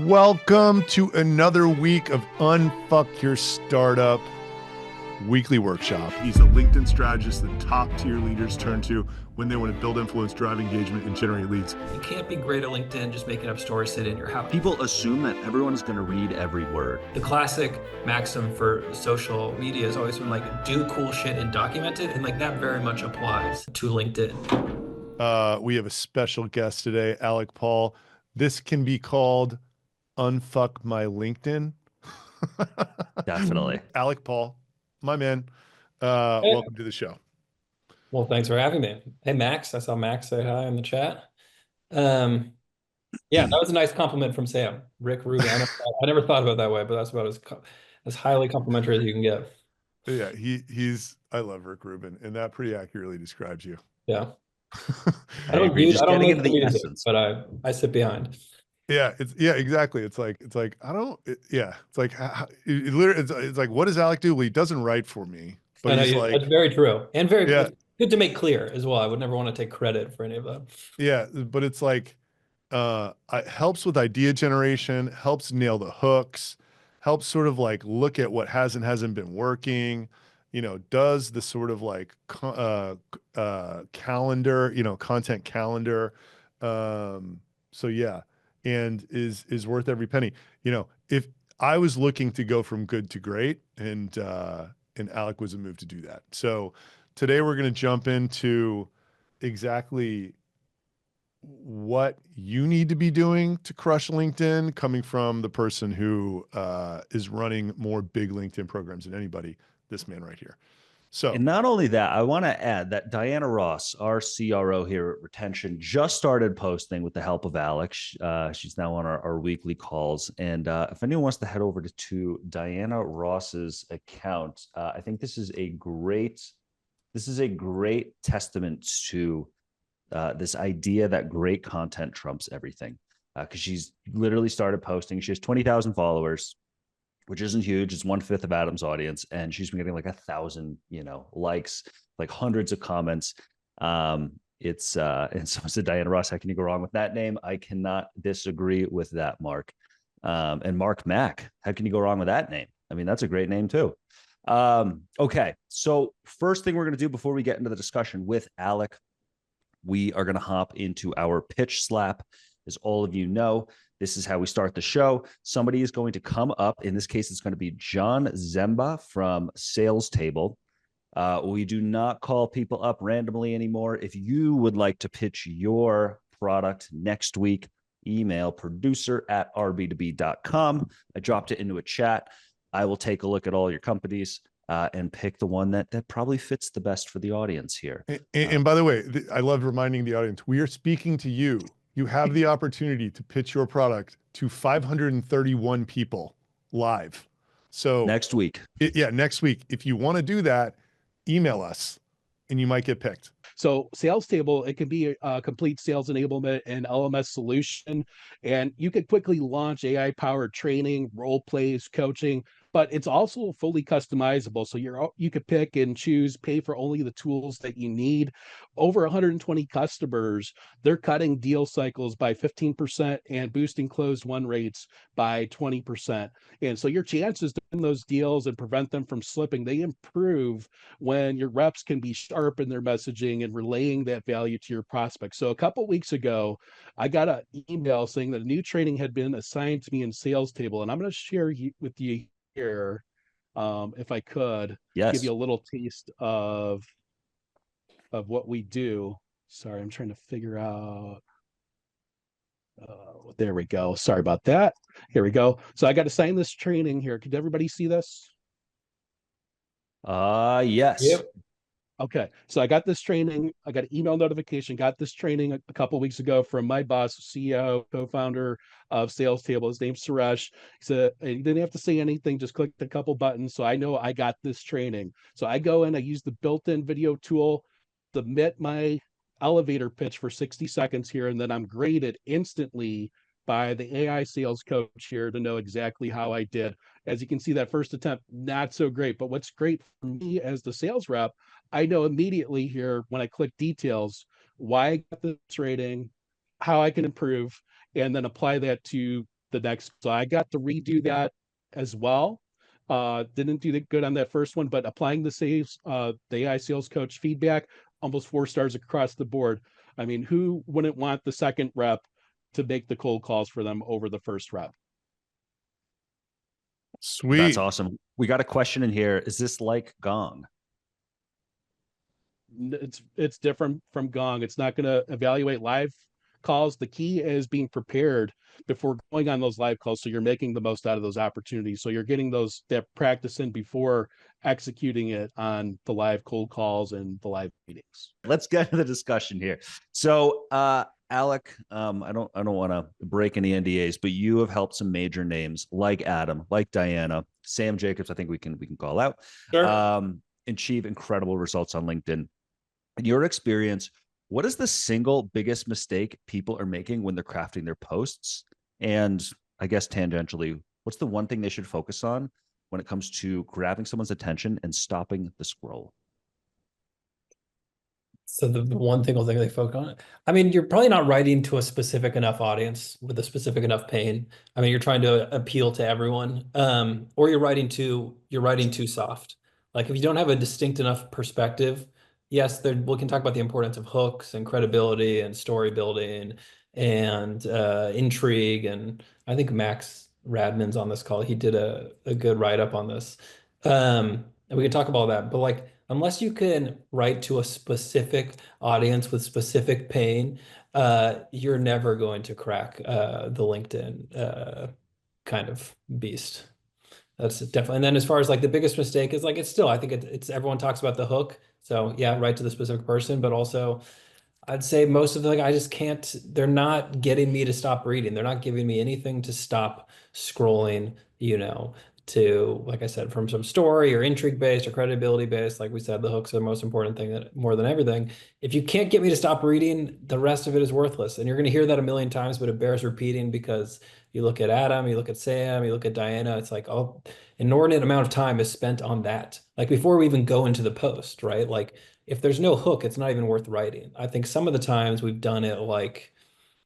Welcome to another week of Unfuck Your Startup Weekly Workshop. He's a LinkedIn strategist that top tier leaders turn to when they want to build influence, drive engagement, and generate leads. You can't be great at LinkedIn just making up stories sitting in your house. People assume that everyone is going to read every word. The classic maxim for social media has always been do cool shit and document it. And that very much applies to LinkedIn. We have a special guest today, Alec Paul. This can be called Unfuck My LinkedIn. Definitely. Alec Paul, my man. Hey. Welcome to the show. Well, thanks for having me. Hey, Max. I saw Max say hi in the chat. Yeah, that was a nice compliment from Sam. Rick Rubin. I never thought about it that way, but that's about as highly complimentary as you can get. Yeah, I love Rick Rubin, and that pretty accurately describes you. Yeah. I don't make into the music, essence, but I sit behind. Yeah, exactly. It's like what does Alec do? Well, he doesn't write for me, but he's like, that's very true and very yeah, good to make clear as well. I would never want to take credit for any of that. Yeah, but it's like, it helps with idea generation, helps nail the hooks, helps sort of look at what hasn't been working, does the sort of calendar, content calendar. So yeah, and is worth every penny. If I was looking to go from good to great, and Alec was a move to do that. So today we're going to jump into exactly what you need to be doing to crush LinkedIn, coming from the person who is running more big LinkedIn programs than anybody, this man right here. So, and not only that, I want to add that Diana Ross, our CRO here at Retention, just started posting with the help of Alec. She's now on our weekly calls. And if anyone wants to head over to Diana Ross's account, I think this is a great testament to this idea that great content trumps everything. Because she's literally started posting. She has 20,000 followers, which isn't huge. It's 1/5 of Adam's audience. And she's been getting 1,000, likes, hundreds of comments. And someone said, Diana Ross, how can you go wrong with that name? I cannot disagree with that, Mark. And Mark Mack, how can you go wrong with that name? I mean, that's a great name too. Okay. So first thing we're going to do before we get into the discussion with Alec, we are going to hop into our pitch slap. As all of you know, this is how we start the show. Somebody is going to come up. In this case, it's going to be John Zemba from Sales Table. We do not call people up randomly anymore. If you would like to pitch your product next week, email producer@rb2b.com. I dropped it into a chat. I will take a look at all your companies and pick the one that probably fits the best for the audience here. And by the way, I love reminding the audience, we are speaking to you. You have the opportunity to pitch your product to 531 people live. So next week. Next week. If you want to do that, email us and you might get picked. So Sales Table, it can be a complete sales enablement and LMS solution. And you could quickly launch AI-powered training, role plays, coaching, but it's also fully customizable. So you could pick and choose, pay for only the tools that you need. Over 120 customers, they're cutting deal cycles by 15% and boosting closed won rates by 20%. And so your chances to win those deals and prevent them from slipping, they improve when your reps can be sharp in their messaging and relaying that value to your prospects. So a couple of weeks ago, I got an email saying that a new training had been assigned to me in Sales Table, and I'm going to share with you here, if I could, give you a little taste of what we do. Sorry, I'm trying to figure out. There we go. Sorry about that. Here we go. So I got to sign this training here. Could everybody see this? Yes. Yep. Okay, so I got this training. I got an email notification. Got this training a couple of weeks ago from my boss, CEO, co-founder of Sales Table. His name's Suresh. He said he didn't have to say anything. Just clicked a couple buttons, so I know I got this training. So I go in. I use the built-in video tool, submit my elevator pitch for 60 seconds here, and then I'm graded instantly by the AI sales coach here to know exactly how I did. As you can see, that first attempt, not so great. But what's great for me as the sales rep, I know immediately here when I click details, why I got this rating, how I can improve, and then apply that to the next. So I got to redo that as well. Didn't do good on that first one, but applying the AI sales coach feedback, almost 4 stars across the board. I mean, who wouldn't want the second rep to make the cold calls for them over the first rep? That's Sweet. awesome. We got a question in here. Is this like Gong? It's different from Gong. It's not going to evaluate live calls. The key is being prepared before going on those live calls, so you're making the most out of those opportunities. So you're getting that practice in before executing it on the live cold calls and the live meetings. Let's get to the discussion here. So, Alec, I don't want to break any NDAs, but you have helped some major names like Adam, like Diana, Sam Jacobs. I think we can call out. Sure. Achieve incredible results on LinkedIn. In your experience, what is the single biggest mistake people are making when they're crafting their posts? And I guess tangentially, what's the one thing they should focus on when it comes to grabbing someone's attention and stopping the scroll? So the one thing they focus on. I mean, you're probably not writing to a specific enough audience with a specific enough pain. I mean, you're trying to appeal to everyone, or you're writing too soft. Like if you don't have a distinct enough perspective, yes, we can talk about the importance of hooks and credibility and story building and intrigue. And I think Max Radman's on this call. He did a good write up on this. And we can talk about that, but like, unless you can write to a specific audience with specific pain, you're never going to crack the LinkedIn kind of beast. That's definitely. And then as far as like the biggest mistake is like, it's still, I think it's everyone talks about the hook. So yeah, write to the specific person, but also I'd say most of the, like, I just can't, they're not getting me to stop reading. They're not giving me anything to stop scrolling, to, like I said, from some story or intrigue based or credibility based. Like we said, the hooks are the most important thing, that more than everything. If you can't get me to stop reading, the rest of it is worthless. And you're going to hear that a million times, but it bears repeating because you look at Adam, you look at Sam, you look at Diana, it's like, oh, inordinate amount of time is spent on that. Like before we even go into the post, right? Like if there's no hook, it's not even worth writing. I think some of the times we've done it like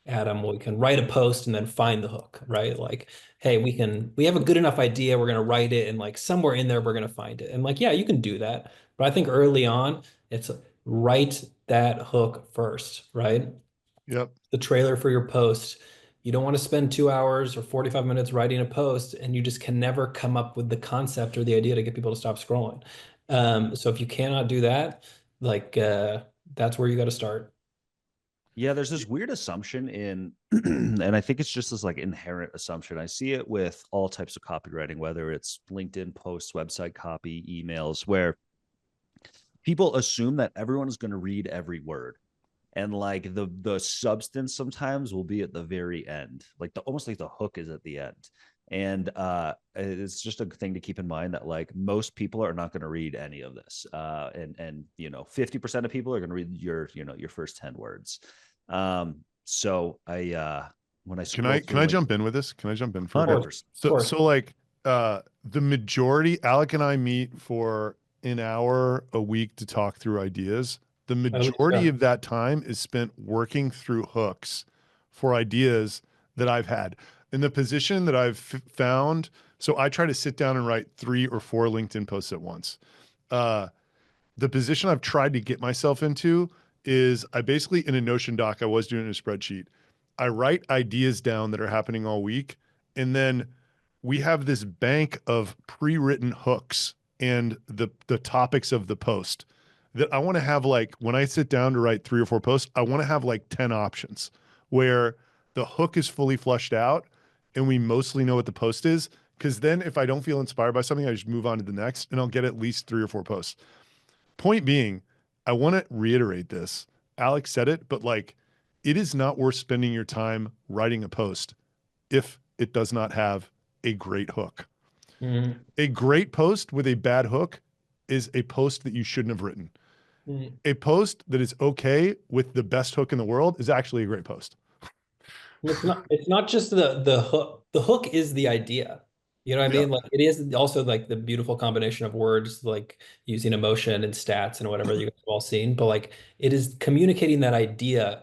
Adam, we can write a post and then find the hook, right? Like, hey, we have a good enough idea, we're gonna write it, and like somewhere in there we're gonna find it. And like, yeah, you can do that. But I think early on, it's write that hook first, right? Yep. The trailer for your post. You don't want to spend 2 hours or 45 minutes writing a post and you just can never come up with the concept or the idea to get people to stop scrolling. So if you cannot do that, like that's where you got to start. Yeah, there's this weird assumption in, and I think it's just this like inherent assumption. I see it with all types of copywriting, whether it's LinkedIn posts, website copy, emails, where people assume that everyone is going to read every word. And like the substance sometimes will be at the very end, like almost like the hook is at the end. And it's just a thing to keep in mind that like most people are not going to read any of this. And 50% of people are going to read your first 10 words. So when I Can I jump in with this? Can I jump in for a bit? 100%. So like the majority, Alec and I meet for an hour a week to talk through ideas. The majority of that time is spent working through hooks for ideas that I've had. In the position that I've found, so I try to sit down and write 3 or 4 LinkedIn posts at once. The position I've tried to get myself into is I basically, in a Notion doc, I was doing a spreadsheet. I write ideas down that are happening all week. And then we have this bank of pre-written hooks and the topics of the post that I want to have. Like when I sit down to write 3 or 4 posts, I want to have like 10 options where the hook is fully flushed out and we mostly know what the post is. Because then if I don't feel inspired by something, I just move on to the next and I'll get at least 3 or 4 posts. Point being, I want to reiterate this. Alex said it, but like it is not worth spending your time writing a post if it does not have a great hook. Mm-hmm. A great post with a bad hook is a post that you shouldn't have written. Mm-hmm. A post that is okay with the best hook in the world is actually a great post. It's not just the hook. The hook is the idea. You know what I mean? Like it is also like the beautiful combination of words, like using emotion and stats and whatever you guys have all seen. But like it is communicating that idea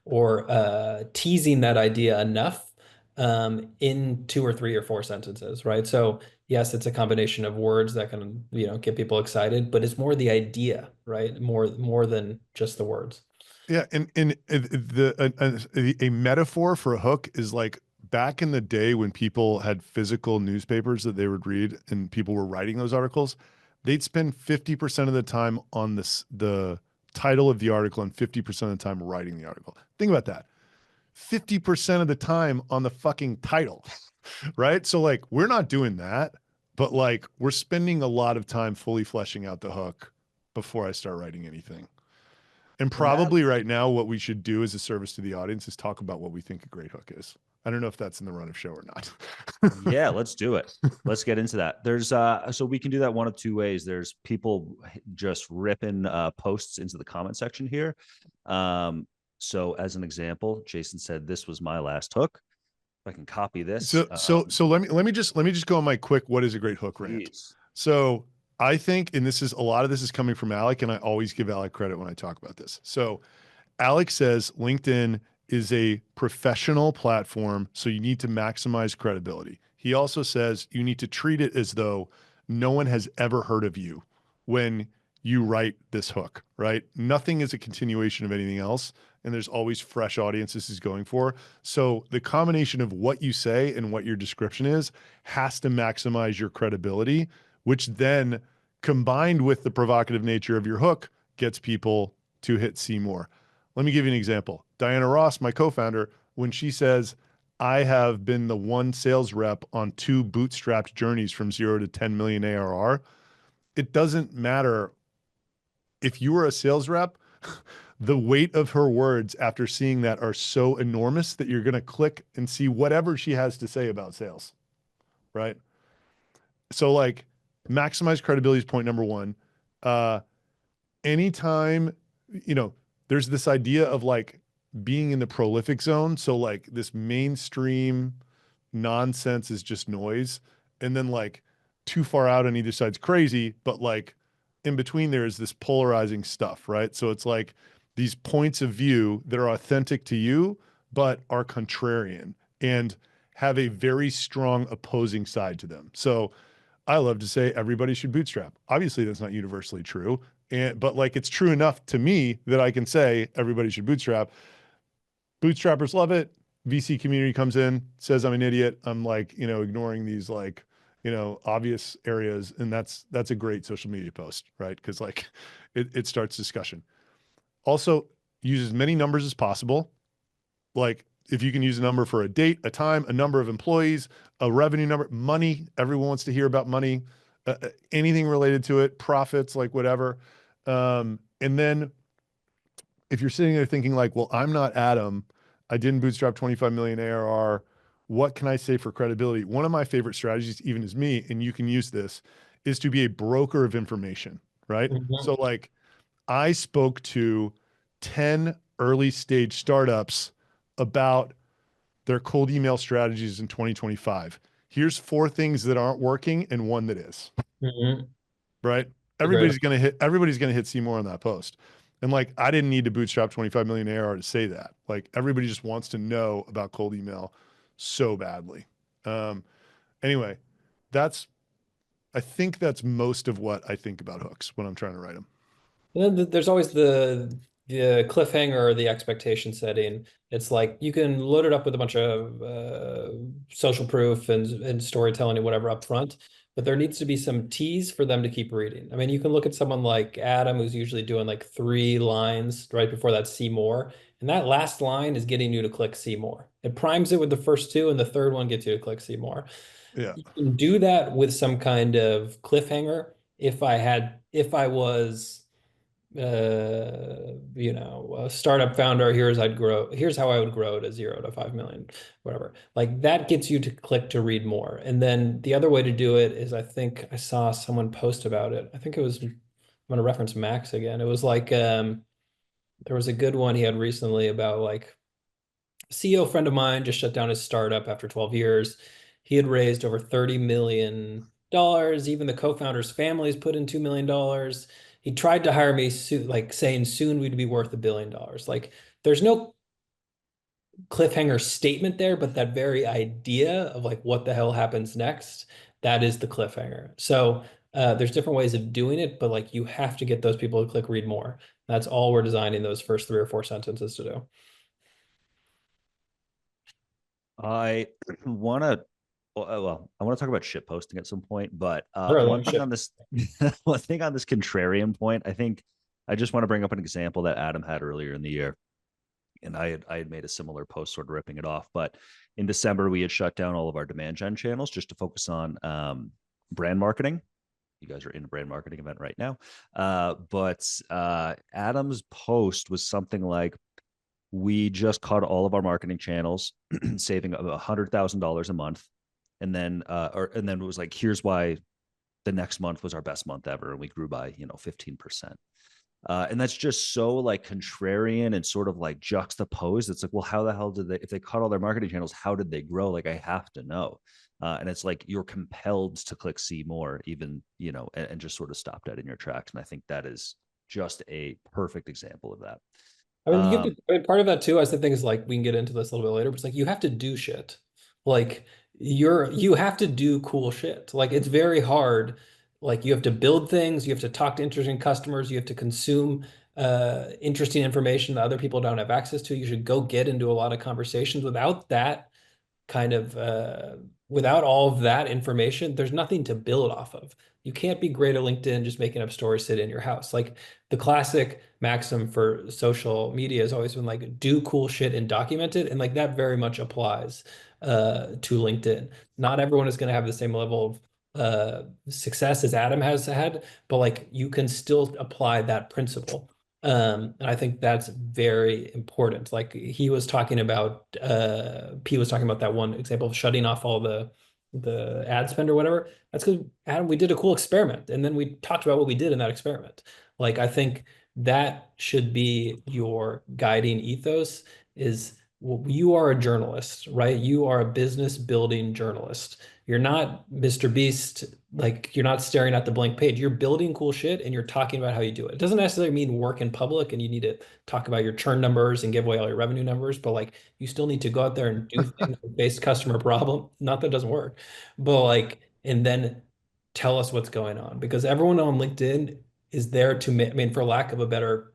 or teasing that idea enough in 2 or 3 or 4 sentences, right? So yes, it's a combination of words that can, get people excited, but it's more the idea, right? More than just the words. Yeah, and a metaphor for a hook is like back in the day when people had physical newspapers that they would read and people were writing those articles, they'd spend 50% of the time on the title of the article and 50% of the time writing the article. Think about that. 50% of the time on the fucking title, right? So like we're not doing that, but like we're spending a lot of time fully fleshing out the hook before I start writing anything. And And that probably right now, what we should do as a service to the audience is talk about what we think a great hook is. I don't know if that's in the run of show or not. Yeah, let's do it. Let's get into that. There's so we can do that one of two ways. There's people just ripping posts into the comment section here. So as an example, Jason said this was my last hook. If I can copy this. So let me just go on my quick what is a great hook rant. Please. So I think, and this is a lot of this is coming from Alec, and I always give Alec credit when I talk about this. So Alec says LinkedIn is a professional platform, so you need to maximize credibility. He also says you need to treat it as though no one has ever heard of you when you write this hook, right? Nothing is a continuation of anything else, and there's always fresh audiences he's going for. So the combination of what you say and what your description is has to maximize your credibility, which then combined with the provocative nature of your hook gets people to hit see more. Let me give you an example. Diana Ross, my co-founder, when she says, I have been the one sales rep on 2 bootstrapped journeys from 0 to 10 million ARR, it doesn't matter if you were a sales rep, the weight of her words after seeing that are so enormous that you're going to click and see whatever she has to say about sales, right? So like maximize credibility is point number one. Anytime, there's this idea of like being in the prolific zone. So like this mainstream nonsense is just noise. And then like too far out on either side's crazy, but like in between there is this polarizing stuff, right? So it's like these points of view that are authentic to you, but are contrarian and have a very strong opposing side to them. So I love to say everybody should bootstrap. Obviously, that's not universally true. But like it's true enough to me that I can say everybody should bootstrap. Bootstrappers love it. VC community comes in, says I'm an idiot. I'm like, ignoring these like, obvious areas. And that's a great social media post, right? Because like it starts discussion. Also, use as many numbers as possible. Like if you can use a number for a date, a time, a number of employees, a revenue number, money. Everyone wants to hear about money, anything related to it, profits, like whatever. And then if you're sitting there thinking like, well, I'm not Adam, I didn't bootstrap 25 million ARR. What can I say for credibility? One of my favorite strategies, even as me, and you can use this, is to be a broker of information, right? Mhm. So like I spoke to 10 early stage startups about their cold email strategies in 2025. Here's 4 things that aren't working and 1 that is, Mhm. right? Great. Everybody's going to hit see more on that post. And like, I didn't need to bootstrap 25 million ARR to say that. Like everybody just wants to know about cold email so badly. Anyway, I think that's most of what I think about hooks when I'm trying to write them. And then there's always the cliffhanger or the expectation setting. It's like you can load it up with a bunch of social proof and storytelling and whatever up front, but there needs to be some tease for them to keep reading. I mean, you can look at someone like Adam, who's usually doing like 3 lines right before that see more, and that last line is getting you to click see more. It primes it with the first 2, and the third one gets you to click see more. Yeah. You can do that with some kind of cliffhanger. If I was a startup founder, here's how I would grow to 0 to 5 million, whatever. Like that gets you to click to read more. And then the other way to do it is I think I saw someone post about it. I think it was, I'm going to reference Max again. It was like, there was a good one he had recently about like CEO friend of mine just shut down his startup after 12 years. He had raised over $30 million. Even the co-founder's families put in $2 million. He tried to hire me, like saying soon we'd be worth $1 billion. Like there's no cliffhanger statement there, but that very idea of like what the hell happens next, that is the cliffhanger. So there's different ways of doing it, but like you have to get those people to click read more. That's all we're designing those first 3 or 4 sentences to do. I want to, well, I want to talk about shit posting at some point, but Really, one thing on this, one thing on this contrarian point, I think I just want to bring up an example that Adam had earlier in the year. And I had made a similar post sort of ripping it off. But in December, we had shut down all of our demand gen channels just to focus on brand marketing. You guys are in a brand marketing event right now. But Adam's post was something like, we just cut all of our marketing channels, saving $100,000 a month. And then, and then it was like, here's why the next month was our best month ever. And we grew by, 15%. And that's just so like contrarian and sort of like juxtaposed. It's like, well, how the hell did they, if they cut all their marketing channels, how did they grow? Like, I have to know. And it's like, you're compelled to click see more, even, and just sort of stop dead in your tracks. And I think that is just a perfect example of that. I mean, I mean, part of that too, I think is like we can get into this a little bit later, but it's like you have to do shit. Like you have to do cool shit. Like it's very hard. Like you have to build things, you have to talk to interesting customers, you have to consume interesting information that other people don't have access to. You should go get into a lot of conversations. Without that kind of without all of that information, there's nothing to build off of. You can't be great at LinkedIn just making up stories sit in your house. Like the classic maxim for social media has always been like do cool shit and document it. And like that very much applies to LinkedIn. Not everyone is going to have the same level of success as Adam has had, but like you can still apply that principle. And I think that's very important. Like he was talking about, P was talking about that one example of shutting off all the ad spend or whatever. That's because Adam, we did a cool experiment, and then we talked about what we did in that experiment. Like I think that should be your guiding ethos. Is well, you are a journalist, right? You are a business building journalist. You're not Mr. Beast, like you're not staring at the blank page. You're building cool shit and you're talking about how you do it. It doesn't necessarily mean work in public and you need to talk about your churn numbers and give away all your revenue numbers, but like you still need to go out there and do things that face customer problem. Not that it doesn't work, but like, and then tell us what's going on because everyone on LinkedIn is there to I mean, for lack of a better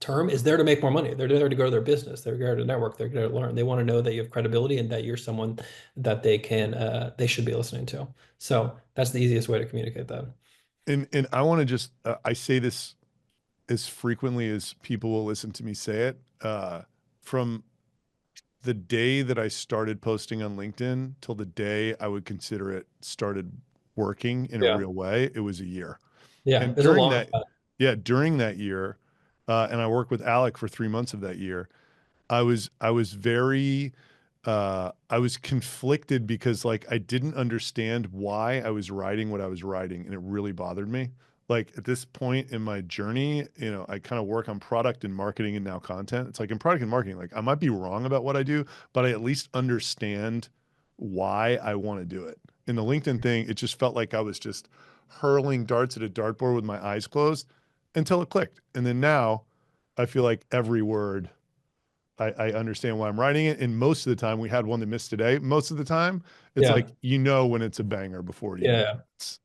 term, is there to make more money. They're there to grow their business. They're there to network. They're there to learn. They want to know that you have credibility and that you're someone that they should be listening to. So that's the easiest way to communicate that. And I want to just I say this as frequently as people will listen to me say it. From the day that I started posting on LinkedIn till the day I would consider it started working in a Yeah. real way, it was a year. Yeah. And It's a during long that, time. during that year, and I worked with Alec for 3 months of that year. I was very I was conflicted because like I didn't understand why I was writing what I was writing, and it really bothered me. Like at this point in my journey, I kind of work on product and marketing and now content. It's like in product and marketing, like I might be wrong about what I do, but I at least understand why I want to do it. In the LinkedIn thing, it just felt like I was just hurling darts at a dartboard with my eyes closed until it clicked. And then now I feel like every word I understand why I'm writing it. And most of the time, we had one that missed today. Most of the time, it's Yeah. like, when it's a banger before it even Yeah. hits.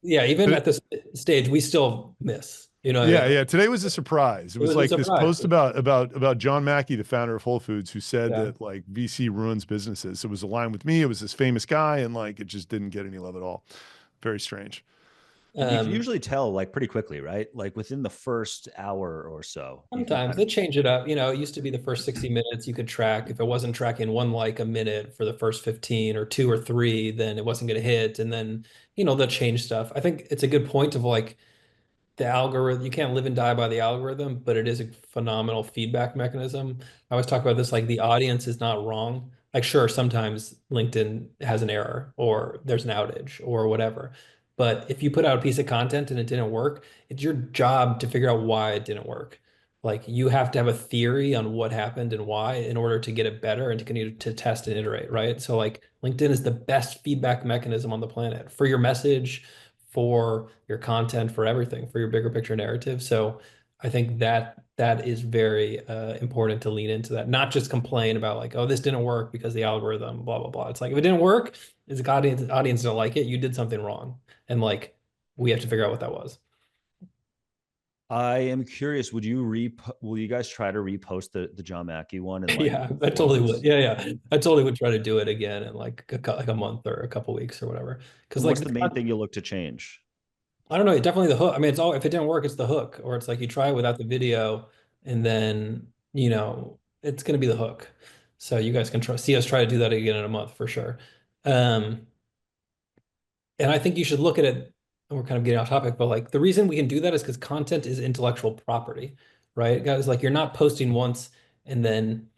Yeah. Even But at this stage, we still miss, yeah, Like, yeah. Today was a surprise. It it was was a like this surprise. post about John Mackey, the founder of Whole Foods, who said Yeah. that like VC ruins businesses. It was aligned with me. It was this famous guy, and like it just didn't get any love at all. Very strange. you can usually tell like pretty quickly, right? Like within the first hour or so, you can Sometimes kind they of, change it up. It used to be the first 60 minutes you could track. If it wasn't tracking one like a minute for the first 15 or 2 or 3, then it wasn't going to hit. And then, they'll change stuff. I think it's a good point of like the algorithm. You can't live and die by the algorithm, but it is a phenomenal feedback mechanism. I always talk about this, like the audience is not wrong. Like, sure, sometimes LinkedIn has an error or there's an outage or whatever. But if you put out a piece of content and it didn't work, it's your job to figure out why it didn't work. Like you have to have a theory on what happened and why in order to get it better and to continue to test and iterate, right? So like LinkedIn is the best feedback mechanism on the planet for your message, for your content, for everything, for your bigger picture narrative. So I think that is very important to lean into that, not just complain about like, oh, this didn't work because the algorithm, blah, blah, blah. It's like, if it didn't work, is the audience don't like it, you did something wrong. And like, we have to figure out what that was. I am curious. Will you guys try to repost the John Mackey one in like Yeah, I 4 totally would. months? Yeah, yeah. I totally would try to do it again in like like a month or a couple weeks or whatever. Because And like what's the main thing you look to change? I don't know, definitely the hook. I mean, it's all if it didn't work, it's the hook, or it's like you try it without the video, and then it's gonna be the hook. So you guys can see us try to do that again in a month for sure. Um, and I think you should look at it, and we're kind of getting off topic, but like the reason we can do that is because content is intellectual property, right? Guys, like you're not posting once and then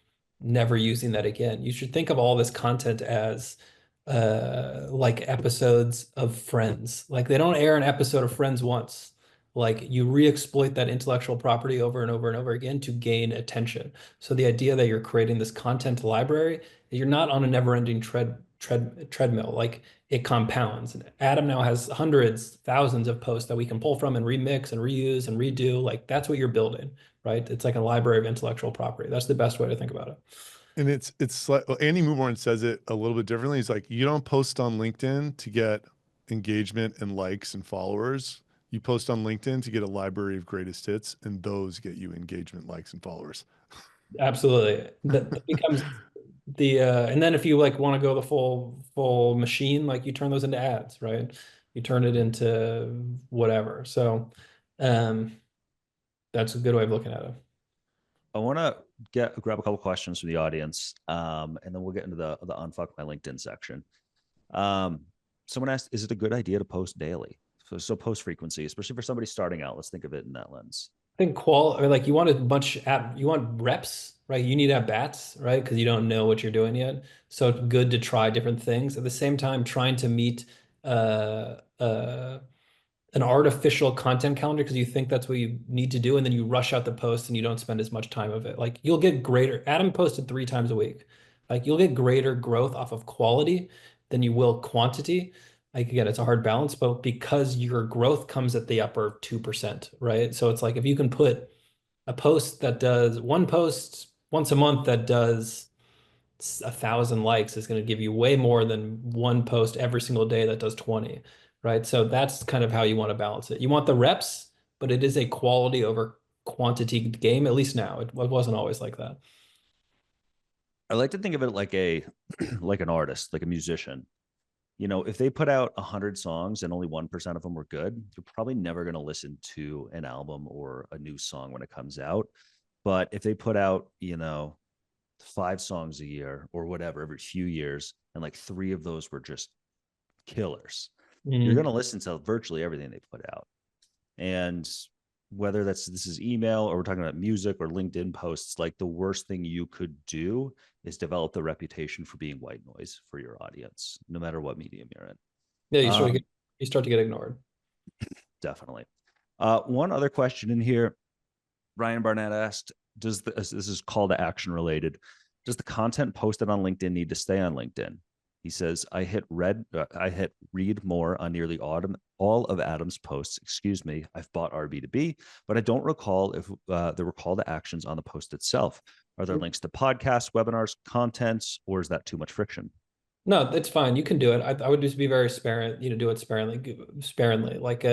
never using that again. You should think of all this content as like episodes of Friends. Like they don't air an episode of Friends once. Like you re-exploit that intellectual property over and over and over again to gain attention. So the idea that you're creating this content library, you're not on a never-ending treadmill. Like it compounds. And Adam now has hundreds, thousands of posts that we can pull from and remix and reuse and redo. Like that's what you're building, right? It's like a library of intellectual property. That's the best way to think about it. And it's like, well, Andy Moorman says it a little bit differently. He's like, you don't post on LinkedIn to get engagement and likes and followers. You post on LinkedIn to get a library of greatest hits, and those get you engagement, likes, and followers. Absolutely. That becomes the and then if you like want to go the full machine, like you turn those into ads, right? You turn it into whatever. So um that's a good way of looking at it. I want to grab a couple questions from the audience, and then we'll get into the unfuck my LinkedIn section. Someone asked, "Is it a good idea to post daily?" So post frequency, especially for somebody starting out. Let's think of it in that lens. I think or like you want a bunch at you want reps, right? You need at bats, right? Because you don't know what you're doing yet. So it's good to try different things. At the same time, trying to meet uh uh an artificial content calendar because you think that's what you need to do, and then you rush out the post and you don't spend as much time of it. Like you'll get greater. Adam posted 3 times a week. Like you'll get greater growth off of quality than you will quantity. Like again, it's a hard balance, but because your growth comes at the upper 2%, right? So it's like if you can put a post that does one post once a month that does 1,000 likes is going to give you way more than one post every single day that does 20, right? So that's kind of how you want to balance it. You want the reps, but it is a quality over quantity game, at least now. It wasn't always like that. I like to think of it like like an artist, like a musician. If they put out 100 songs and only 1% of them were good, you're probably never going to listen to an album or a new song when it comes out. But if they put out, 5 songs a year or whatever every few years, and like 3 of those were just killers, you're going to listen to virtually everything they put out. And whether this is email or we're talking about music or LinkedIn posts, like the worst thing you could do is develop the reputation for being white noise for your audience, no matter what medium you're in. Yeah, you start to get ignored. Definitely. One other question in here, Ryan Barnett asked, this is call to action related. Does the content posted on LinkedIn need to stay on LinkedIn? He says, I hit read more on nearly all of Adam's posts. Excuse me, I've bought RB2B, but I don't recall if there were call to actions on the post itself. Are there links to podcasts, webinars, contents, or is that too much friction? No, it's fine. You can do it. I would just be very sparing, do it sparingly. Like,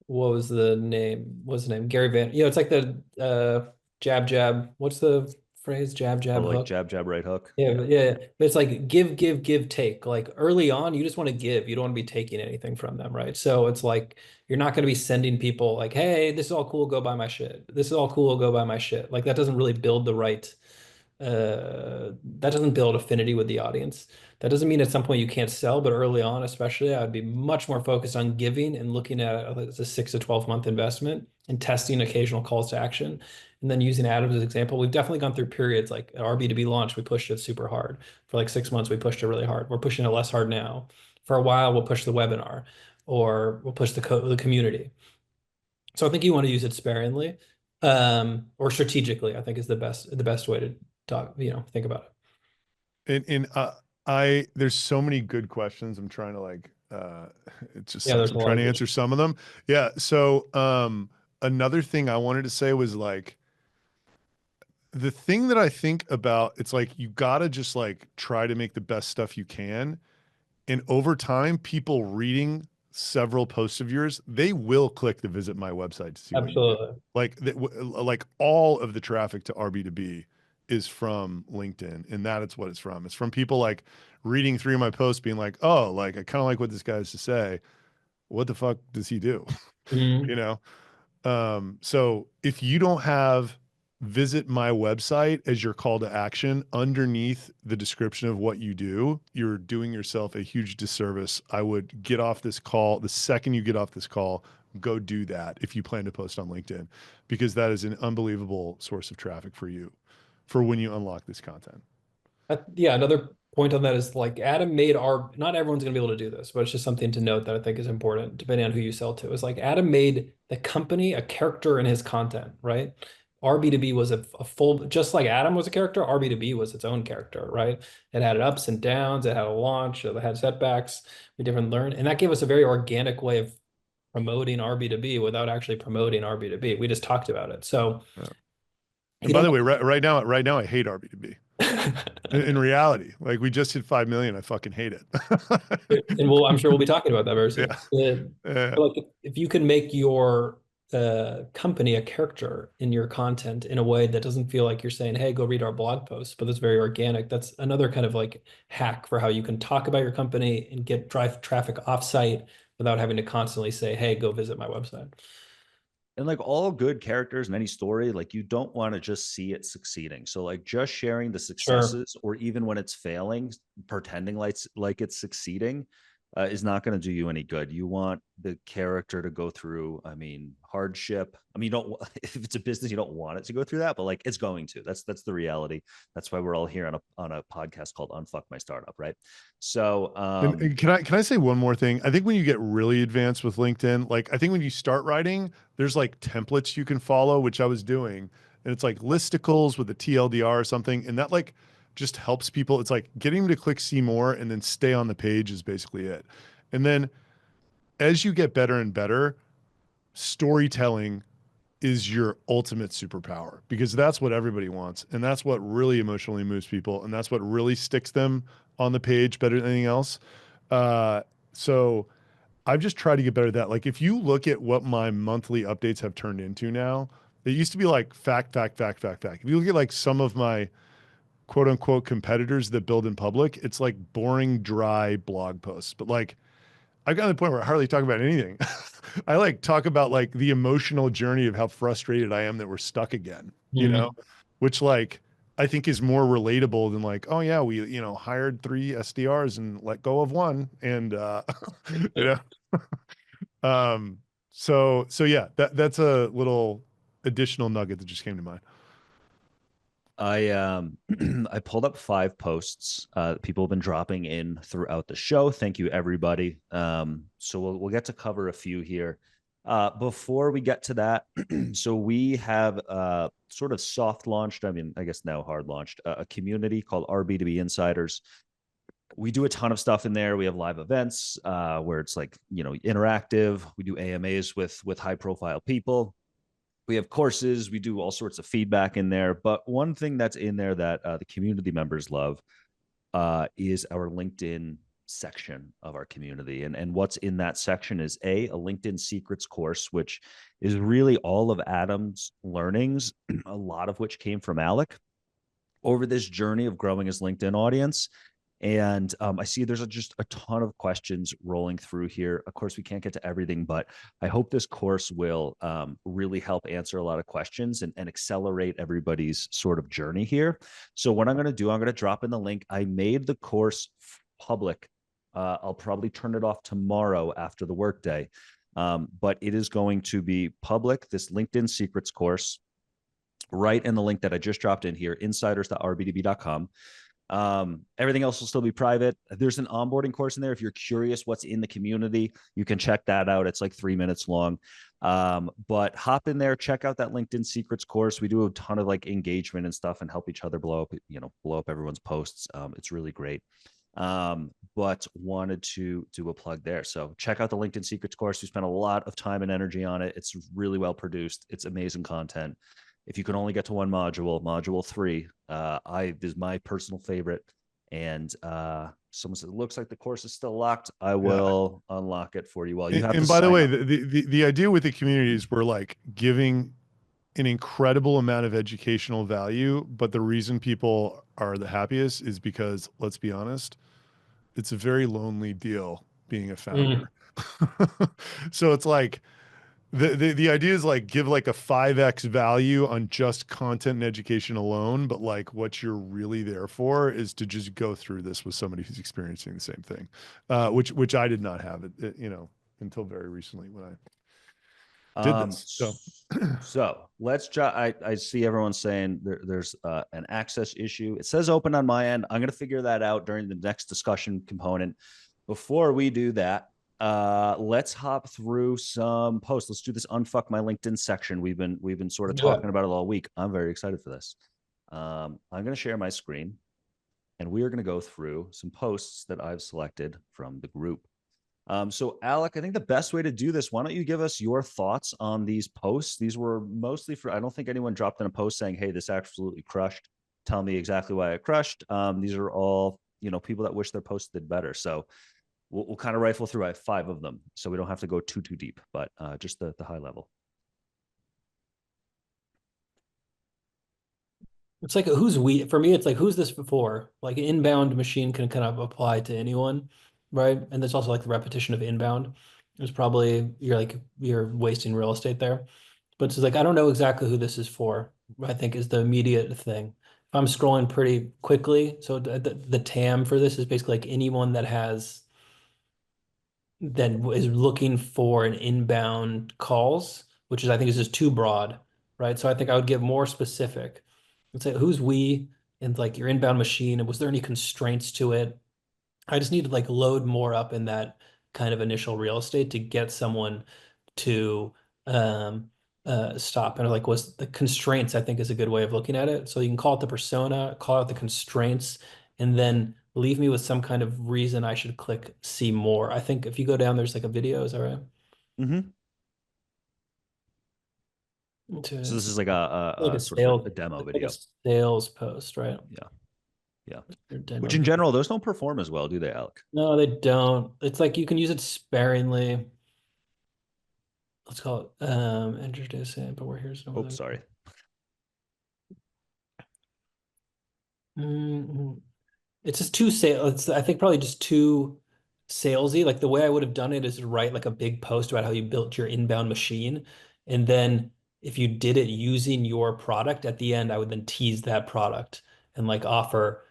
what was the name? What's the name? Gary Van. It's like the jab, jab. What's the phrase? Jab, Oh, jab, like hook. jab, jab, right hook. Yeah, yeah. But it's like give, give, give, take. Like early on, you just want to give. You don't want to be taking anything from them, right? So it's like you're not going to be sending people like, "Hey, this is all cool. Go buy my shit. This is all cool. Go buy my shit." Like that doesn't really build the right. That doesn't build affinity with the audience. That doesn't mean at some point you can't sell, but early on, especially, I would be much more focused on giving and looking at it as a 6 to 12 month investment and testing occasional calls to action. And then using Adams as an example, we've definitely gone through periods like at our B2B launch, we pushed it super hard. For like 6 months, we pushed it really hard. We're pushing it less hard now. For a while, we'll push the webinar or we'll push the community. So I think you want to use it sparingly, or strategically, I think is the best way to talk, think about it. And there's so many good questions. I'm trying to it's just Yeah, there's I'm a lot trying of to good. answer some of them. Yeah. So another thing I wanted to say was like, the thing that I think about, it's like you gotta just like try to make the best stuff you can. And over time, people reading several posts of yours, they will click to visit my website to see what you do. Absolutely. Like like all of the traffic to RB2B is from LinkedIn, and that is what it's from. It's from people like reading through my posts, being like, "Oh, like I kind of like what this guy has to say. What the fuck does he do?" Mhm. You know? So if you don't have visit my website as your call to action underneath the description of what you do, you're doing yourself a huge disservice. I would get off this call. The second you get off this call, go do that if you plan to post on LinkedIn, because that is an unbelievable source of traffic for you for when you unlock this content. Yeah, another point on that is like Adam made our, not everyone's going to be able to do this, but it's just something to note that I think is important depending on who you sell to. Is like Adam made the company a character in his content, right? RB2B was a full, just like Adam was a character, RB2B was its own character, right? It had ups and downs, it had a launch, it had setbacks, we different learn, and that gave us a very organic way of promoting RB2B without actually promoting RB2B. We just talked about it. So Yeah. And you by don't the way, right now, I hate RB2B. In reality, like we just hit 5 million. I fucking hate it. and I'm sure we'll be talking about that very soon. Yeah. But like if you can make your company a character in your content in a way that doesn't feel like you're saying, "Hey, go read our blog post," but that's very organic. That's another kind of like hack for how you can talk about your company and drive traffic offsite without having to constantly say, "Hey, go visit my website." And like all good characters in any story, like you don't want to just see it succeeding. So like just sharing the Sure. successes, or even when it's failing, pretending like it's succeeding, is not going to do you any good. You want the character to go through, I mean, hardship. I mean, you don't if it's a business, you don't want it to go through that, but like it's going to. That's the reality. That's why we're all here on a podcast called Unfuck My Startup, right? So And can I say one more thing? I think when you get really advanced with LinkedIn, like I think when you start writing, there's like templates you can follow, which I was doing, and it's like listicles with a TLDR or something, and that like just helps people. It's like getting them to click see more and then stay on the page is basically it. And then as you get better and better, storytelling is your ultimate superpower, because that's what everybody wants, and that's what really emotionally moves people, and that's what really sticks them on the page better than anything else. So I've just tried to get better at that. Like if you look at what my monthly updates have turned into now, it used to be like fact, fact, fact, fact, fact. If you look at like some of my quote unquote competitors that build in public, it's like boring, dry blog posts. But like I've gotten to the point where I hardly talk about anything. I like talk about like the emotional journey of how frustrated I am that we're stuck again, you know, Mhm. which like I think is more relatable than like, oh yeah, we, hired 3 SDRs and let go of one. And, you know, so yeah, that's a little additional nugget that just came to mind. I I pulled up 5 posts that people have been dropping in throughout the show. Thank you, everybody. So we'll get to cover a few here. Before we get to that, so we have sort of soft launched, I mean, I guess now hard launched, a community called RB2B Insiders. We do a ton of stuff in there. We have live events where it's like, interactive. We do AMAs with high profile people. We have courses. We do all sorts of feedback in there. But one thing that's in there that the community members love is our LinkedIn section of our community. And what's in that section is a LinkedIn secrets course, which is really all of Adam's learnings, a lot of which came from Alec over this journey of growing his LinkedIn audience. And I see there's just a ton of questions rolling through here. Of course, we can't get to everything, but I hope this course will really help answer a lot of questions and accelerate everybody's sort of journey here. So what I'm going to do, I'm going to drop in the link. I made the course public. I'll probably turn it off tomorrow after the workday, but it is going to be public, this LinkedIn secrets course, right in the link that I just dropped in here, insiders.rbdb.com. Everything else will still be private. There's an onboarding course in there. If you're curious what's in the community, you can check that out. It's like 3 minutes long. But hop in there, check out that LinkedIn secrets course. We do a ton of like engagement and stuff and help each other blow up everyone's posts. It's really great. But wanted to do a plug there. So check out the LinkedIn Secrets course. We spent a lot of time and energy on it. It's really well produced. It's amazing content. If you can only get to one module, module 3, is my personal favorite. And someone said, it looks like the course is still locked. I will unlock it for you all. You have And to by the sign way, up. the idea with the community is we're like giving an incredible amount of educational value, but the reason people are the happiest is because, let's be honest, it's a very lonely deal being a founder. So it's like the idea is like give like a 5x value on just content and education alone, but like what you're really there for is to just go through this with somebody who's experiencing the same thing, which I did not have it, until very recently when I did this. So let's try. I see everyone saying there's an access issue. It says open on my end. I'm going to figure that out during the next discussion component. Before we do that, let's hop through some posts. Let's do this unfuck my LinkedIn section. We've been sort of talking about it all week. I'm very excited for this. I'm going to share my screen, and we are going to go through some posts that I've selected from the group. So Alec, I think the best way to do this, why don't you give us your thoughts on these posts? These were mostly for, I don't think anyone dropped in a post saying, hey, this absolutely crushed. Tell me exactly why it crushed. These are all, people that wish their posts did better. So we'll kind of rifle through. I have 5 of them, so we don't have to go too deep, but just the high level. It's like who's we for me, it's like who's this for? Like an inbound machine can kind of apply to anyone, right? And there's also like the repetition of inbound. There's probably you're wasting real estate there. But it's like I don't know exactly who this is for, I think is the immediate thing. If I'm scrolling pretty quickly, so the TAM for this is basically like anyone that is looking for an inbound calls, which is I think is just too broad, right? So I think I would get more specific and say who's we and like your inbound machine, and was there any constraints to it? I just need to like load more up in that kind of initial real estate to get someone to stop. And like was the constraints, I think is a good way of looking at it. So you can call it the persona, call out the constraints, and then leave me with some kind of reason I should click see more. I think if you go down, there's like a video, is that right? Mm-hmm. So this is like a sort of a demo like video. a sales post, right? Yeah. Yeah. Demo Which in video. general, those don't perform as well, do they, Alec? No, they don't. It's like you can use it sparingly. Let's call it introducing, but we're here. Oh, sorry. It's just too sales. It's I think probably just too salesy. Like the way I would have done it is to write like a big post about how you built your inbound machine, and then if you did it using your product at the end, I would then tease that product and like offer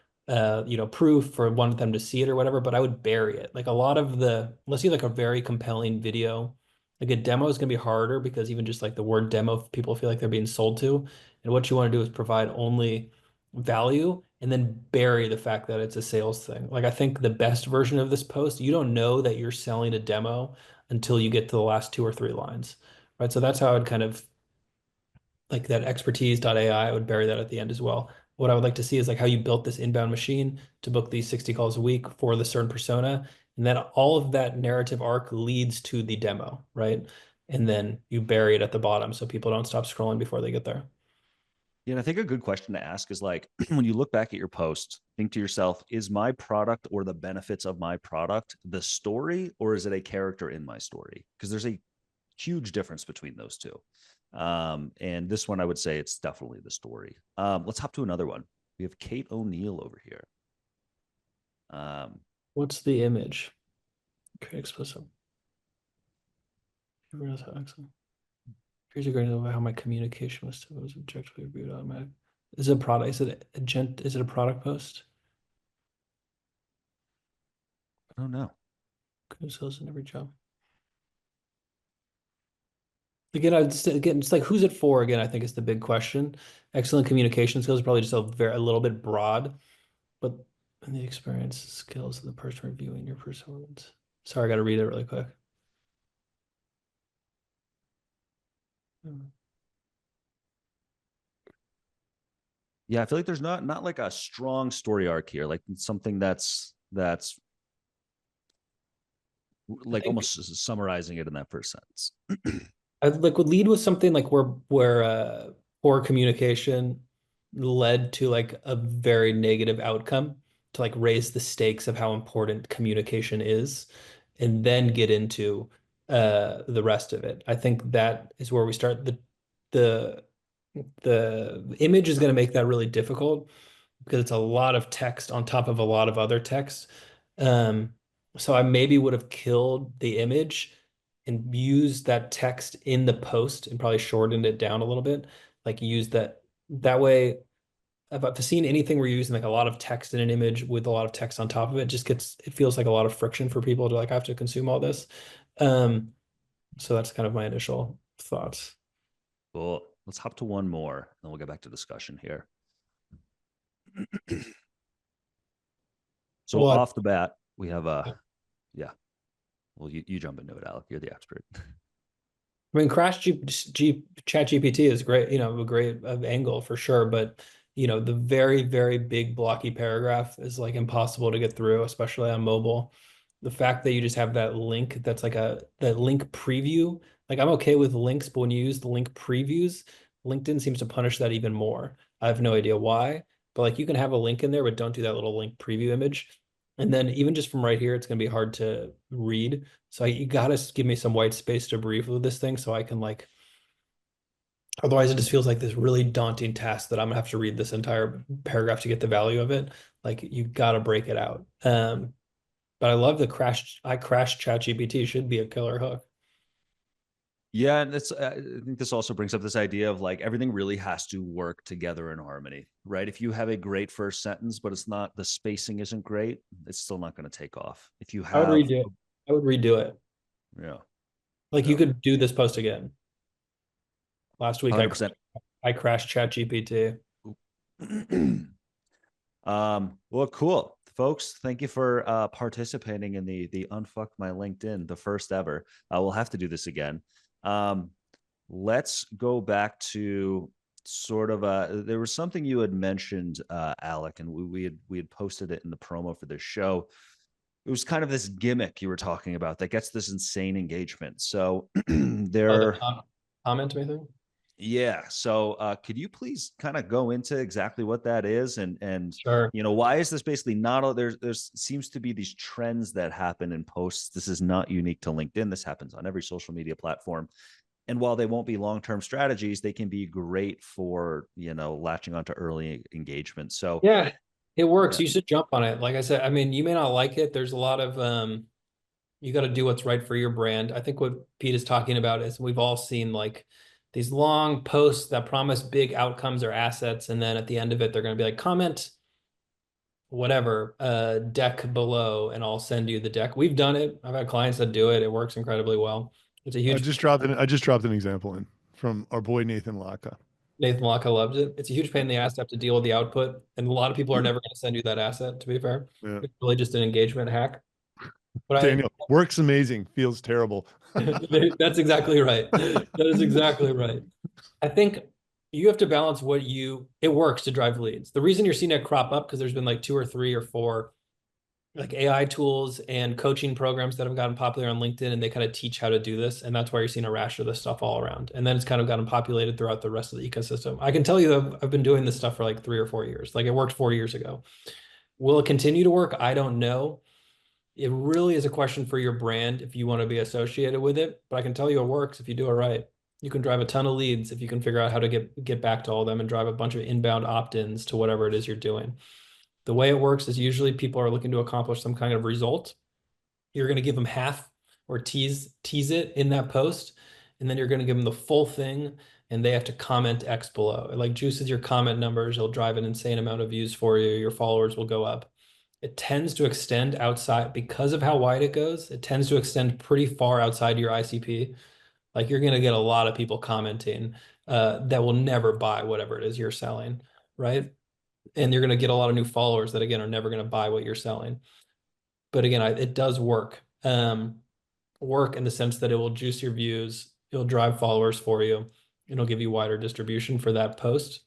proof for one of them to see it or whatever. But I would bury it. Like a lot of unless you have like a very compelling video, like a demo is gonna be harder because even just like the word demo, people feel like they're being sold to. And what you want to do is provide only value and then bury the fact that it's a sales thing. Like I think the best version of this post, you don't know that you're selling a demo until you get to the last 2 or 3 lines, right? So that's how I would kind of like that expertise.ai, I would bury that at the end as well. What I would like to see is like how you built this inbound machine to book these 60 calls a week for the certain persona. And then all of that narrative arc leads to the demo, right? And then you bury it at the bottom so people don't stop scrolling before they get there. Yeah, and I think a good question to ask is like, when you look back at your post, think to yourself, is my product or the benefits of my product the story, or is it a character in my story? Because there's a huge difference between those two. And this one, I would say it's definitely the story. Let's hop to another one. We have Kate O'Neill over here. What's the image? Okay, explicit. Excellent. Here's a great example of how my communication was objectively reviewed automatic. Is it a product? Is it a product post? I don't know. Good sales in every job. Again, it's like who's it for? Again, I think is the big question. Excellent communication skills are probably just a little bit broad, but in the experience skills of the person reviewing your performance. Sorry, I got to read it really quick. Yeah, I feel like there's not like a strong story arc here, like something that's that's I like think almost summarizing it in that first sentence? I like would lead with something like where poor communication led to like a very negative outcome to like raise the stakes of how important communication is, and then get into the rest of it. I think that is where we start. The the image is going to make that really difficult because it's a lot of text on top of a lot of other text. Um, so I maybe would have killed the image and used that text in the post and probably shortened it down a little bit. Like use that way. If I've seen anything where you're using like a lot of text in an image with a lot of text on top of it, it feels like a lot of friction for people to like have to consume all this. Um, so that's kind of my initial thoughts. Well, let's hop to one more, then we'll get back to discussion here. So Well, off the bat, we have yeah. Well, you jump into it, Alec. You're the expert. I mean, Chat GPT is great, a great angle for sure. But, the very, very big blocky paragraph is like impossible to get through, especially on mobile. The fact that you just have that link that's like that link preview, like I'm okay with links, but when you use the link previews, LinkedIn seems to punish that even more. I have no idea why, but like you can have a link in there, but don't do that little link preview image. And then even just from right here, it's going to be hard to read. So you got to give me some white space to breathe with this thing so I can like, otherwise it just feels like this really daunting task that I'm gonna have to read this entire paragraph to get the value of it. Like you got to break it out. But I love I crashed ChatGPT should be a killer hook. Yeah, and I think this also brings up this idea of like everything really has to work together in harmony, right? If you have a great first sentence, but it's not, the spacing isn't great, it's still not going to take off. If you I would have, redo it. I would redo it. yeah, Like you yeah, could do this post again. Last week 100%. I crashed ChatGPT. Well, cool, folks. Thank you for participating in the Unfuck My LinkedIn, the first ever. We'll have to do this again. Um, let's go back to sort of there was something you had mentioned, Alec, and we had posted it in the promo for this show. It was kind of this gimmick you were talking about that gets this insane engagement. So Oh, the there, comment anything? yeah. So could you please kind of go into exactly what that is, and Sure. why is this basically not all there's seems to be these trends that happen in posts. This is not unique to LinkedIn. This happens on every social media platform. And while they won't be long-term strategies, they can be great for, latching onto early engagement. So Yeah, it works. yeah, You should jump on it. Like I said, I mean, you may not like it. There's a lot of you got to do what's right for your brand. I think what Pete is talking about is we've all seen like these long posts that promise big outcomes or assets, and then at the end of it, they're going to be like, comment whatever deck below, and I'll send you the deck. We've done it. I've had clients that do it. It works incredibly well. It's a huge I just dropped an example in from our boy Nathan Laka. Nathan Locke loves it. It's a huge pain in the ass to have to deal with the output, and a lot of people are never going to send you that asset. To be fair, Yeah. it's really just an engagement hack. But I Daniel, works amazing, feels terrible. That's exactly right. That is exactly right. I think you have to balance it works to drive leads. The reason you're seeing it crop up because there's been like two or three or four like AI tools and coaching programs that have gotten popular on LinkedIn, and they kind of teach how to do this. And that's why you're seeing a rash of this stuff all around. And then it's kind of gotten populated throughout the rest of the ecosystem. I can tell you that I've been doing this stuff for like 3 or 4 years. Like it worked 4 years ago. Will it continue to work? I don't know. It really is a question for your brand if you want to be associated with it. But I can tell you it works if you do it right. You can drive a ton of leads if you can figure out how to get back to all of them and drive a bunch of inbound opt-ins to whatever it is you're doing. The way it works is usually people are looking to accomplish some kind of result. You're going to give them half or tease it in that post, and then you're going to give them the full thing, and they have to comment X below. It like juices your comment numbers. It'll drive an insane amount of views for you. Your followers will go up. It tends to extend outside because of how wide it goes. It tends to extend pretty far outside your ICP. Like you're going to get a lot of people commenting that will never buy whatever it is you're selling, right? And you're going to get a lot of new followers that again are never going to buy what you're selling. But again, it does work. Work in the sense that it will juice your views, it'll drive followers for you, it'll give you wider distribution for that post.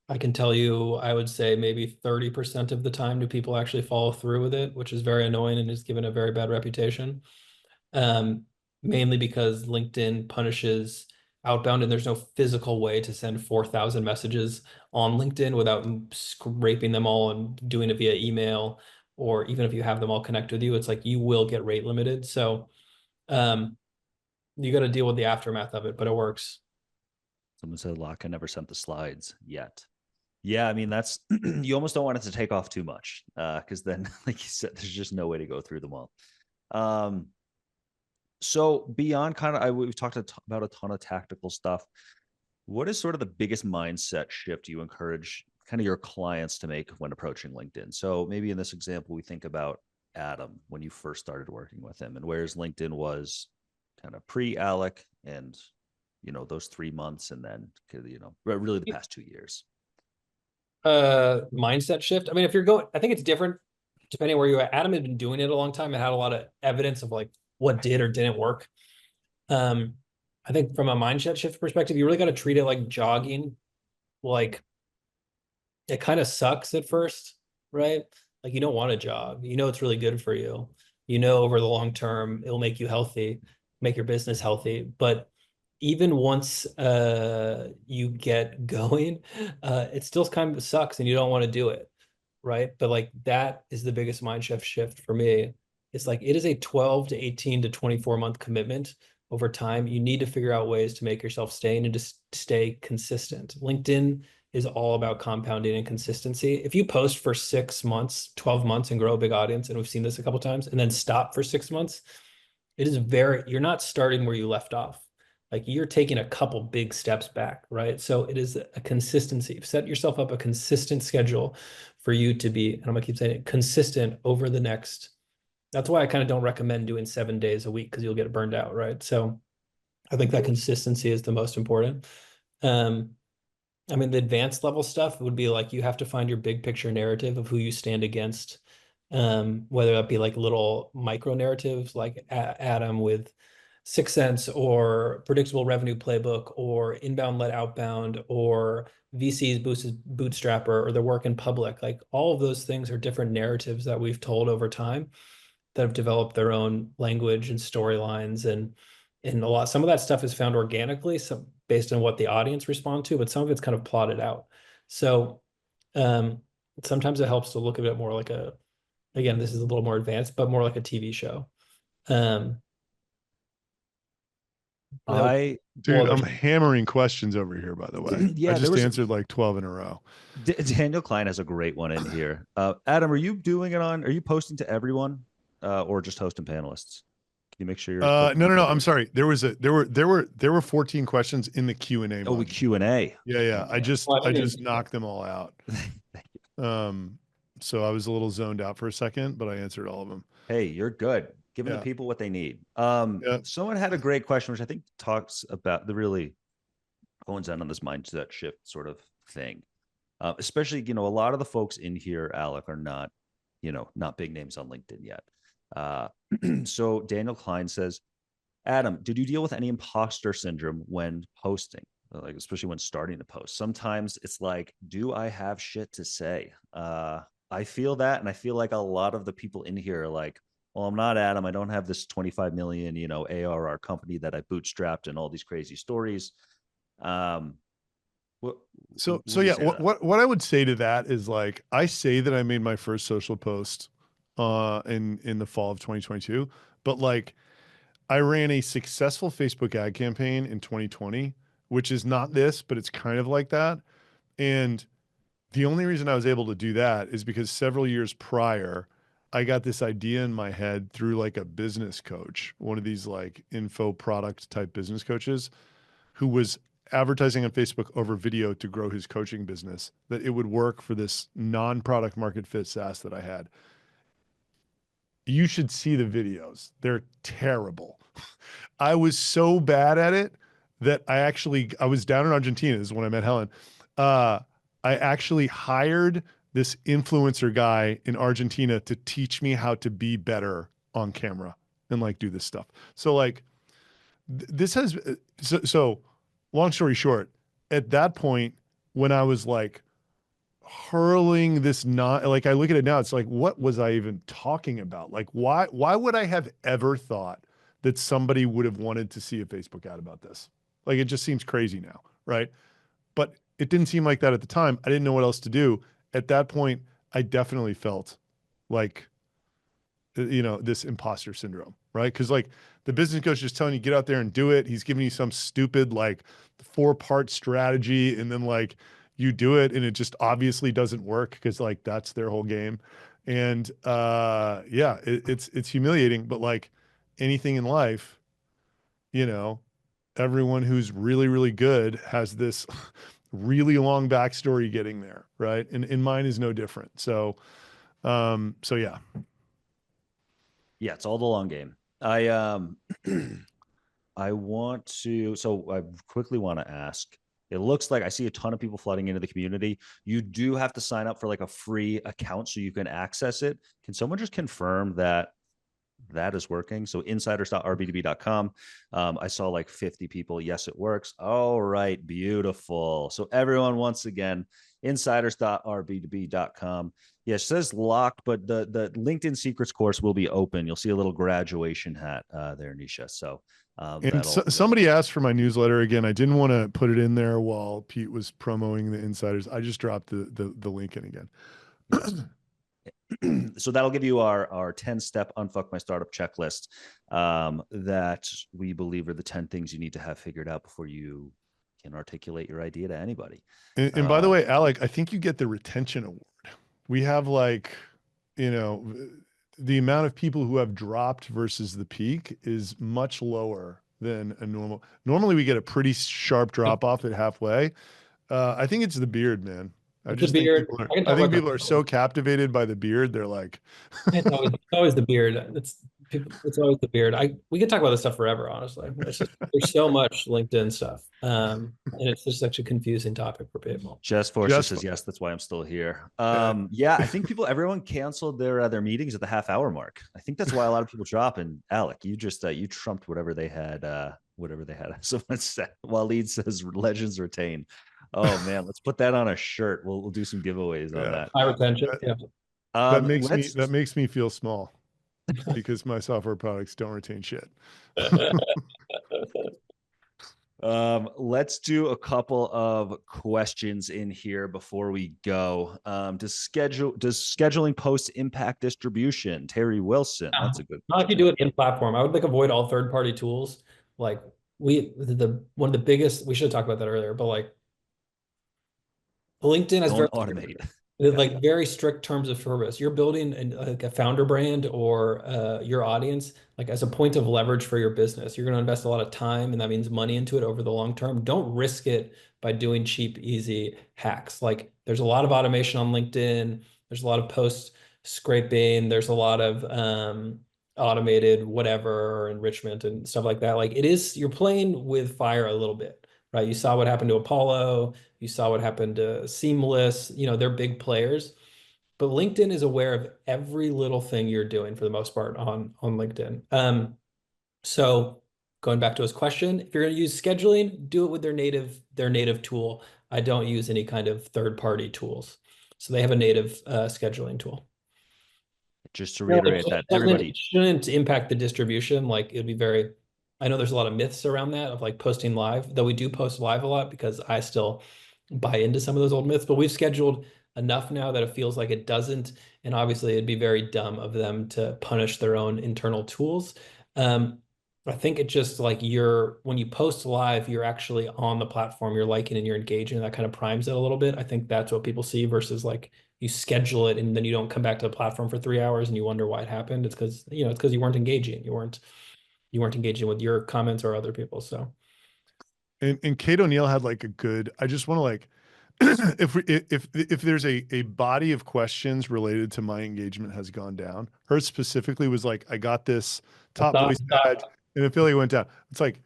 I can tell you, I would say maybe 30% of the time do people actually follow through with it, which is very annoying and is given a very bad reputation. Um, Mainly because LinkedIn punishes outbound and there's no physical way to send 4,000 messages on LinkedIn without scraping them all and doing it via email, or even if you have them all connect with you, it's like you will get rate limited. So um, you got to deal with the aftermath of it, but it works. Someone said Locke never sent the slides yet. Yeah, I mean that's you almost don't want it to take off too much because then, like you said, there's just no way to go through them all. Um, so beyond kind of, we've talked about a ton of tactical stuff. What is sort of the biggest mindset shift you encourage kind of your clients to make when approaching LinkedIn? So maybe in this example, we think about Adam when you first started working with him, and whereas LinkedIn was kind of pre-Alec and those 3 months, and then really the past 2 years. Mindset shift. I mean, if you're going, I think it's different depending where you're at. Adam had been doing it a long time and had a lot of evidence of like what did or didn't work. I think from a mindset shift perspective, you really got to treat it like jogging. Like it kind of sucks at first, right? Like you don't want to jog. You know it's really good for you. You know over the long term it'll make you healthy, make your business healthy. But even once you get going, it still kind of sucks and you don't want to do it, right? But like that is the biggest shift for me. It's like it is a 12 to 18 to 24 month commitment over time. You need to figure out ways to make yourself stay and to stay consistent. LinkedIn is all about compounding and consistency. If you post for 6 months, 12 months and grow a big audience, and we've seen this a couple of times, and then stop for 6 months, you're not starting where you left off. Like you're taking a couple big steps back, right? So it is a consistency. Set yourself up a consistent schedule for you to be, and I'm gonna keep saying it, consistent over the next. That's why I kind of don't recommend doing 7 days a week because you'll get burned out, right? So I think that consistency is the most important. I mean, the advanced level stuff would be like you have to find your big picture narrative of who you stand against, whether that be like little micro narratives like Adam with 6 Cents or predictable revenue playbook or inbound led outbound or VC's bootstrapper or their work in public. Like all of those things are different narratives that we've told over time that have developed their own language and storylines and some of that stuff is found organically, some based on what the audience respond to, but some of it's kind of plotted out. So sometimes it helps to look at it more like again, this is a little more advanced, but more like a TV show. Dude, I'm hammering questions over here, by the way. Yeah, I just answered like 12 in a row. Daniel Klein has a great one in here. Adam, are you posting to everyone or just hosting panelists? Can you make sure you're no. I'm sorry. There were 14 questions in the Q&A. Oh, Q&A. Yeah. I just knocked them all out. So I was a little zoned out for a second, but I answered all of them. Hey, you're good. Giving the people what they need. Someone had a great question, which I think talks about the really hones in on this mindset shift sort of thing. Especially, a lot of the folks in here, Alec, are not big names on LinkedIn yet. So Daniel Klein says, Adam, did you deal with any imposter syndrome when posting? Like, especially when starting to post? Sometimes it's like, do I have shit to say? I feel that. And I feel like a lot of the people in here are like, well, I'm not Adam. I don't have this 25 million, ARR company that I bootstrapped and all these crazy stories. What I would say to that is like, I say that I made my first social post in the fall of 2022, but like I ran a successful Facebook ad campaign in 2020, which is not this, but it's kind of like that. And the only reason I was able to do that is because several years prior, I got this idea in my head through like a business coach, one of these like info product type business coaches who was advertising on Facebook over video to grow his coaching business, that it would work for this non-product market fit SaaS that I had. You should see the videos. They're terrible. I was so bad at it that I was down in Argentina. This is when I met Helen. I actually hired this influencer guy in Argentina to teach me how to be better on camera and like do this stuff. So like this has, so long story short, at that point, when I was like hurling this, not like, I look at it now, it's like, what was I even talking about? Like, why would I have ever thought that somebody would have wanted to see a Facebook ad about this? Like, it just seems crazy now, right? But it didn't seem like that at the time. I didn't know what else to do. At that point, I definitely felt like, this imposter syndrome, right? Because like the business coach just telling you, get out there and do it. He's giving you some stupid like 4-part strategy, and then like you do it and it just obviously doesn't work because like that's their whole game. And yeah, it's humiliating, but like anything in life, you know, everyone who's really, really good has this really long backstory getting there, right? And mine is no different. So yeah. Yeah, it's all the long game. I want to, so I quickly want to ask. It looks like I see a ton of people flooding into the community. You do have to sign up for like a free account so you can access it. Can someone just confirm that that is working? So insiders.rbdb.com. I saw like 50 people. Yes, it works. All right, beautiful. So everyone, once again, insiders.rbdb.com. Yeah, it says locked, but the LinkedIn Secrets course will be open. You'll see a little graduation hat there, Nisha. So And somebody asked for my newsletter again. I didn't want to put it in there while Pete was promoting the insiders. I just dropped the link in again. So that'll give you our 10-step unfuck my startup checklist that we believe are the 10 things you need to have figured out before you can articulate your idea to anybody. And by the way, Alec, I think you get the retention award. We have like, the amount of people who have dropped versus the peak is much lower than a normal. Normally we get a pretty sharp drop off at halfway. I think it's the beard, man. I just think beard. I think people are so captivated by the beard. They're like, it's always the beard. It's always the beard. We could talk about this stuff forever, honestly. It's just, there's so much LinkedIn stuff. And it's just such a confusing topic for people. Just Forster says yes, that's why I'm still here. Yeah, I think everyone canceled their meetings at the half-hour mark. I think that's why a lot of people drop. And Alec, you just you trumped whatever they had. Someone said, Waleed says legends retain. Oh man, let's put that on a shirt. We'll do some giveaways on that. High retention. That makes me feel small because my software products don't retain shit. Let's do a couple of questions in here before we go. Does scheduling posts impact distribution? Terry Wilson. That's a good question. Not if you do it in platform. I would avoid all third-party tools. Like one of the biggest, we should have talked about that earlier, but like LinkedIn has very strict terms of service. You're building a founder brand or your audience like as a point of leverage for your business. You're going to invest a lot of time, and that means money into it over the long term. Don't risk it by doing cheap, easy hacks. Like there's a lot of automation on LinkedIn. There's a lot of post scraping. There's a lot of automated whatever enrichment and stuff like that. Like you're playing with fire a little bit. Right. You saw what happened to Apollo. You saw what happened to Seamless. They're big players. But LinkedIn is aware of every little thing you're doing for the most part on LinkedIn. So going back to his question, if you're going to use scheduling, do it with their native tool. I don't use any kind of third-party tools. So they have a native scheduling tool. Just to reiterate that everybody shouldn't impact the distribution. Like it'd be very, I know there's a lot of myths around that of like posting live, though we do post live a lot because I still buy into some of those old myths, but we've scheduled enough now that it feels like it doesn't. And obviously it'd be very dumb of them to punish their own internal tools. I think it just like when you post live, you're actually on the platform, you're liking and you're engaging, and that kind of primes it a little bit. I think that's what people see versus like you schedule it and then you don't come back to the platform for 3 hours and you wonder why it happened. It's because, you weren't engaging. You weren't engaging with your comments or other people. So. And Kate O'Neill had like I just want to like, if there's a body of questions related to my engagement has gone down, hers specifically was like, I got this top voice badge and affiliate went down. It's like,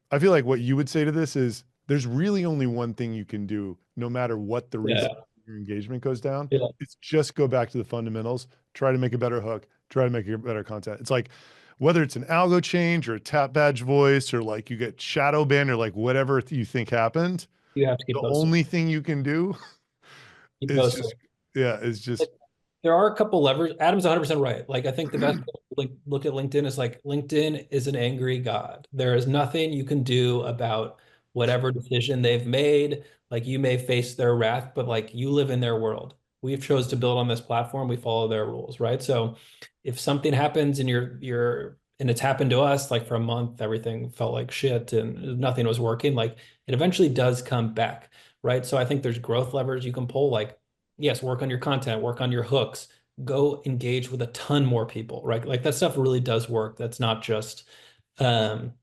I feel like what you would say to this is there's really only one thing you can do no matter what the reason your engagement goes down. Yeah. It's just go back to the fundamentals, try to make a better hook, try to make a better content. It's like, whether it's an algo change or a tap badge voice or like you get shadow banned or like whatever you think happened, you have to keep the only thing you can do it's just, yeah, it's just, There are a couple levers. Adam's 100% right. Like, I think the best way to look at LinkedIn is like, LinkedIn is an angry god. There is nothing you can do about whatever decision they've made. Like, you may face their wrath, but like, you live in their world. We've chose to build on this platform. We follow their rules, right? So if something happens and and it's happened to us, like for a month, everything felt like shit and nothing was working, like it eventually does come back, right? So I think there's growth levers you can pull, like, yes, work on your content, work on your hooks, go engage with a ton more people, right? Like that stuff really does work. That's not just um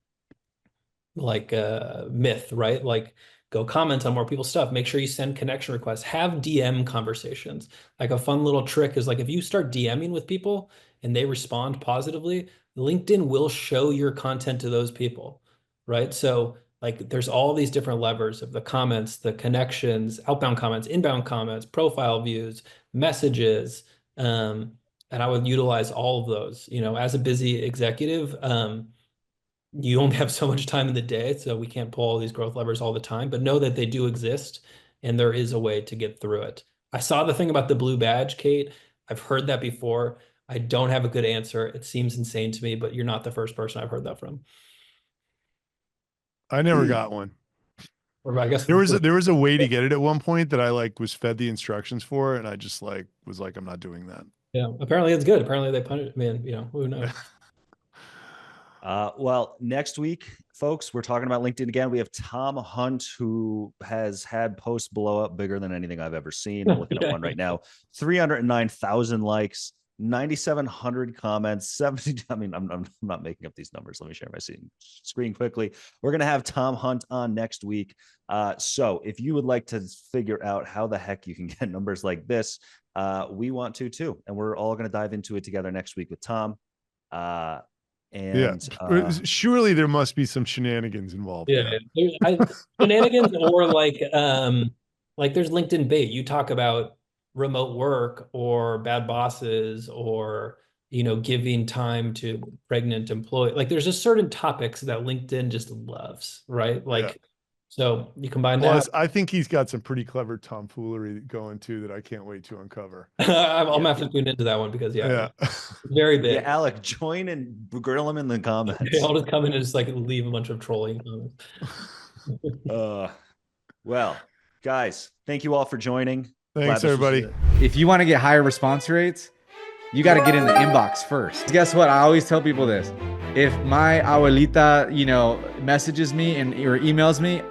like a myth, right? Like, go comment on more people's stuff. Make sure you send connection requests. Have DM conversations. Like, a fun little trick is like, if you start DMing with people and they respond positively, LinkedIn will show your content to those people, right? So like, there's all these different levers of the comments, the connections, outbound comments, inbound comments, profile views, messages. And I would utilize all of those, as a busy executive. You only have so much time in the day, so we can't pull all these growth levers all the time, but know that they do exist and there is a way to get through it. I saw the thing about the blue badge, Kate. I've heard that before. I don't have a good answer. It seems insane to me, but you're not the first person I've heard that from. I never got one. Or I guess There was a way to get it at one point that I like was fed the instructions for, and I just like was like, I'm not doing that. Yeah, apparently it's good. Apparently they punish, man, who knows? Well, next week, folks, we're talking about LinkedIn again. We have Tom Hunt, who has had posts blow up bigger than anything I've ever seen. I'm looking at one right now. 309,000 likes, 9,700 comments, 70. I mean, I'm not making up these numbers. Let me share my screen quickly. We're going to have Tom Hunt on next week. So if you would like to figure out how the heck you can get numbers like this, we want to too. And we're all going to dive into it together next week with Tom. Surely there must be some shenanigans involved. Yeah, shenanigans, or like there's LinkedIn bait. You talk about remote work or bad bosses or giving time to pregnant employee. Like, there's just certain topics that LinkedIn just loves, right? Like, so you combine that. I think he's got some pretty clever tomfoolery going too that I can't wait to uncover. I'm gonna have to tune into that one because very big. Yeah, Alec, join and grill him in the comments. I'll just come in and just like leave a bunch of trolling comments. Well, guys, thank you all for joining. Thanks, everybody. If you want to get higher response rates, you got to get in the inbox first. Guess what? I always tell people this. If my abuelita, messages me or emails me,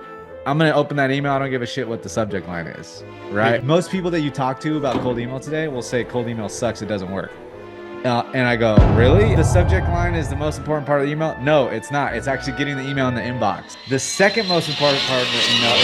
I'm going to open that email. I don't give a shit what the subject line is, right? Most people that you talk to about cold email today will say cold email sucks. It doesn't work. And I go, really? The subject line is the most important part of the email? No, it's not. It's actually getting the email in the inbox. The second most important part of the email